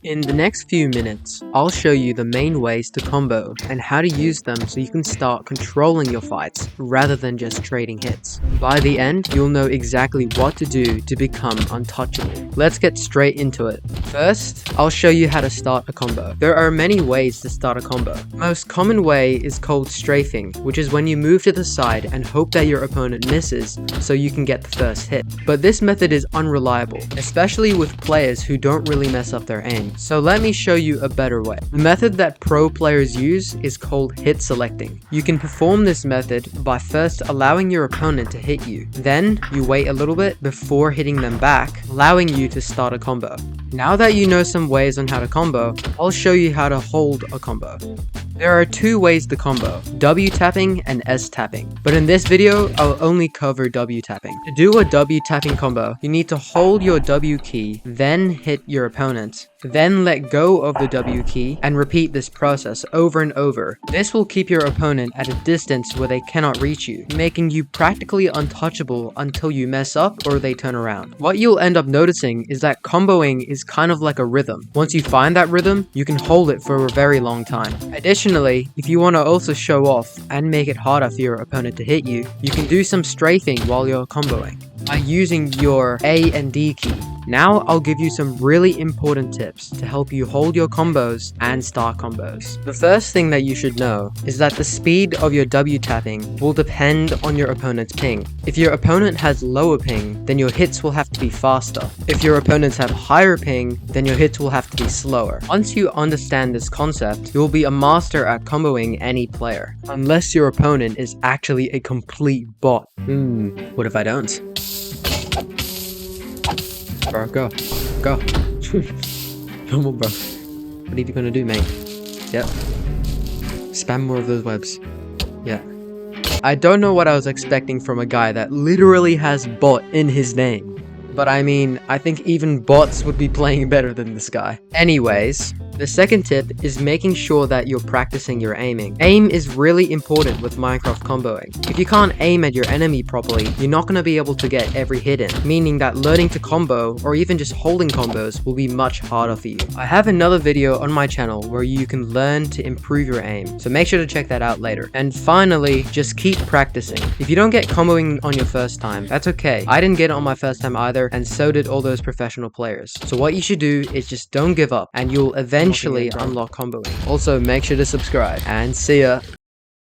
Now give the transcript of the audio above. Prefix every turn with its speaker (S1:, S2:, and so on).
S1: In the next few minutes, I'll show you the main ways to combo and how to use them so you can start controlling your fights rather than just trading hits. By the end, you'll know exactly what to do to become untouchable. Let's get straight into it. First, I'll show you how to start a combo. There are many ways to start a combo. The most common way is called strafing, which is when you move to the side and hope that your opponent misses so you can get the first hit. But this method is unreliable, especially with players who don't really mess up their aim. So let me show you a better way. The method that pro players use is called hit selecting. You can perform this method by first allowing your opponent to hit you. Then you wait a little bit before hitting them back, allowing you to start a combo. Now that you know some ways on how to combo, I'll show you how to hold a combo. There are two ways to combo, W tapping and S tapping, but in this video, I'll only cover W tapping. To do a W tapping combo, you need to hold your W key, then hit your opponent, then let go of the W key, and repeat this process over and over. This will keep your opponent at a distance where they cannot reach you, making you practically untouchable until you mess up or they turn around. What you'll end up noticing is that comboing is kind of like a rhythm. Once you find that rhythm, you can hold it for a very long time. Additionally, if you want to also show off and make it harder for your opponent to hit you, you can do some strafing while you're comboing by using your A and D key. Now I'll give you some really important tips to help you hold your combos and start combos. The first thing that you should know is that the speed of your W tapping will depend on your opponent's ping. If your opponent has lower ping, then your hits will have to be faster. If your opponents have higher ping, then your hits will have to be slower. Once you understand this concept, you'll be a master at comboing any player, unless your opponent is actually a complete bot. What if I don't? Bro, go. Come on, bro. What are you gonna do, mate? Yep. Spam more of those webs. Yeah. I don't know what I was expecting from a guy that literally has bot in his name. But I mean, I think even bots would be playing better than this guy. Anyways, the second tip is making sure that you're practicing your aiming. Aim is really important with Minecraft comboing. If you can't aim at your enemy properly, you're not going to be able to get every hit in, meaning that learning to combo or even just holding combos will be much harder for you. I have another video on my channel where you can learn to improve your aim, so make sure to check that out later. And finally, just keep practicing. If you don't get comboing on your first time, that's okay. I didn't get it on my first time either, and so did all those professional players. So what you should do is just don't give up, and you'll eventually unlock comboing. Also, make sure to subscribe, and see ya.